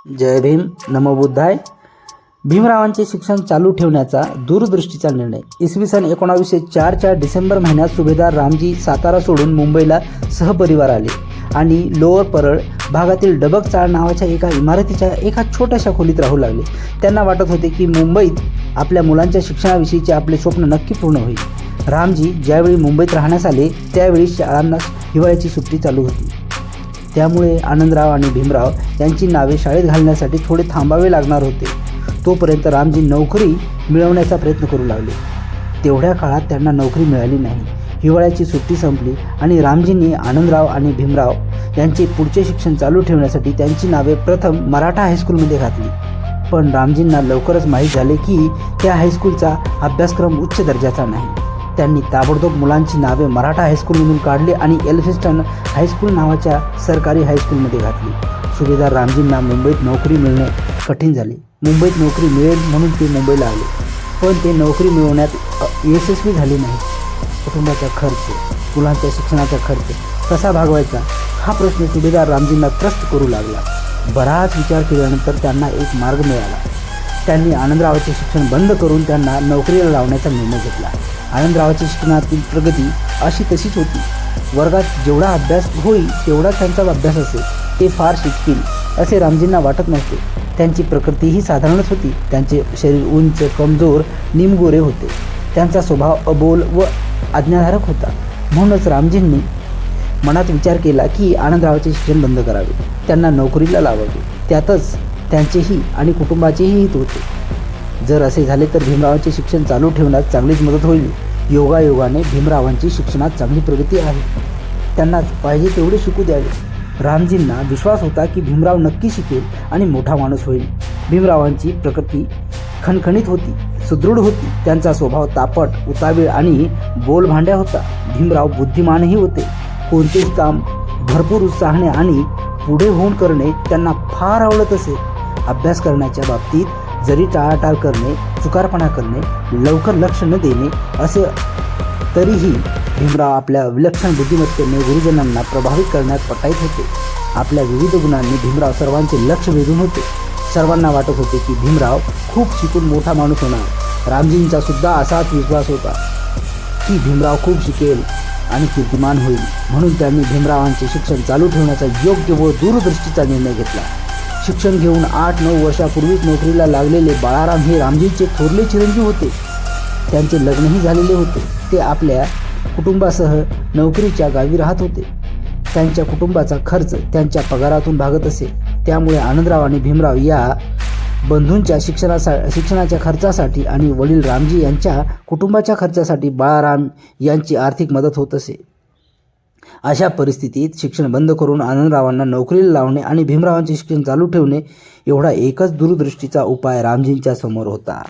जय भीम, नमो बुद्धाय. भीमरावांचे शिक्षण चालू ठेवण्याचा दूरदृष्टीचा निर्णय. इसवी सन 1904च्या डिसेंबर महिन्यात सुभेदार रामजी सातारा सोडून मुंबईला सहपरिवार आले आणि लोअर परळ भागातील डबक चाळ नावाच्या एका इमारतीच्या एका छोट्याशा खोलीत राहू लागले. त्यांना वाटत होते की मुंबईत आपल्या मुलांच्या शिक्षणाविषयीचे आपले स्वप्न नक्की पूर्ण होईल. रामजी ज्यावेळी मुंबईत राहण्यास आले त्यावेळी शाळांना हिवाळ्याची सुट्टी चालू होती. त्यामुळे आनंदराव आणि भीमराव यांची नावे शाळेत घालण्यासाठी थोडे थांबावे लागणार होते. तोपर्यंत रामजी नोकरी मिळवण्याचा प्रयत्न करू लागले. तेवढ्या काळात त्यांना नोकरी मिळाली नाही. हिवाळ्याची सुट्टी संपली आणि रामजींनी आनंदराव आणि भीमराव यांचे पुढचे शिक्षण चालू ठेवण्यासाठी त्यांची नावे प्रथम मराठा हायस्कूलमध्ये घातली. पण रामजींना लवकरच माहीत झाले की त्या हायस्कूलचा अभ्यासक्रम उच्च दर्जाचा नाही. त्यांनी ताबडतोब मुलांची नावे मराठा हायस्कूलमधून काढली आणि एल्फिस्टन हायस्कूल नावाच्या सरकारी हायस्कूलमध्ये घातली. सुभेदार रामजींना मुंबईत नोकरी मिळणे कठीण झाले. मुंबईत नोकरी मिळेल म्हणून ते मुंबईला आले, पण ते नोकरी मिळवण्यात यशस्वी झाले नाही. कुटुंबाचा खर्च, मुलांच्या शिक्षणाचा खर्च कसा भागवायचा हा प्रश्न सुभेदार रामजींना त्रस्त करू लागला. बराच विचार केल्यानंतर त्यांना एक मार्ग मिळाला. त्यांनी आनंदरावांचे शिक्षण बंद करून त्यांना नोकरीला लावण्याचा निर्णय घेतला. आनंदरावांच्या शिक्षणातील प्रगती अशी तशीच होती. वर्गात जेवढा अभ्यास होईल तेवढा त्यांचा अभ्यास असेल. ते फार शिकतील असे रामजींना वाटत नव्हते. त्यांची प्रकृतीही साधारणच होती. त्यांचे शरीर उंच, कमजोर, निमगोरे होते. त्यांचा स्वभाव अबोल व आज्ञाधारक होता. म्हणूनच रामजींनी मनात विचार केला की आनंदरावांचे शिक्षण बंद करावे, त्यांना नोकरीला लावावे. त्यातच त्यांचेही आणि कुटुंबाचेही हित होते. जर असे झाले तर भीमरावांचे शिक्षण चालू ठेवण्यात चांगलीच मदत होईल. योगायोगाने भीमरावांची शिक्षणात चांगली प्रगती आहे. त्यांना पाहिजे तेवढे शिकू द्यावे. रामजींना विश्वास होता की भीमराव नक्की शिकेल आणि मोठा माणूस होईल. भीमरावांची प्रकृती खणखणीत होती, सुदृढ होती. त्यांचा स्वभाव तापट, उतावीळ आणि बोलभांड्या होता. भीमराव बुद्धिमानही होते. कोणतेही काम भरपूर उत्साहाने आणि पुढे होऊन करणे त्यांना फार आवडत असे. अभ्यास करण्याच्या बाबतीत जरी टाळाटाळ करणे, चुकारपणा करणे, लवकर लक्ष न देणे असे तरीही भीमराव आपल्या विलक्षण बुद्धिमत्तेने गुरुजनांना प्रभावित करण्यात पटाईत होते. आपल्या विविध गुणांनी भीमराव सर्वांचे लक्ष वेधून होते. सर्वांना वाटत होते की भीमराव खूप शिकून मोठा माणूस होणार. रामजींचा सुद्धा असाच विश्वास होता की भीमराव खूप शिकेल आणि कीर्तिमान होईल. म्हणून त्यांनी भीमरावांचे शिक्षण चालू ठेवण्याचा योग्य व दूरदृष्टीचा निर्णय घेतला. शिक्षण घेऊन 8-9 वर्षापूर्वीच नोकरीला लागलेले बाळाराम हे रामजींचे थोरले चिरंजीव होते. त्यांचे लग्नही झालेले होते. ते आपल्या कुटुंबासह नोकरीच्या गावी राहत होते. त्यांच्या कुटुंबाचा खर्च त्यांच्या पगारातून भागत असे. त्यामुळे आनंदराव आणि भीमराव या बंधूंच्या शिक्षणाच्या खर्चासाठी आणि वडील रामजी यांच्या कुटुंबाच्या खर्चासाठी बाळाराम यांची आर्थिक मदत होत असे. अशा परिस्थितीत शिक्षण बंद करून आनंदरावांना नोकरीला लावणे आणि भीमरावांचे शिक्षण चालू ठेवणे एवढा एकच दूरदृष्टीचा उपाय रामजींच्या समोर होता.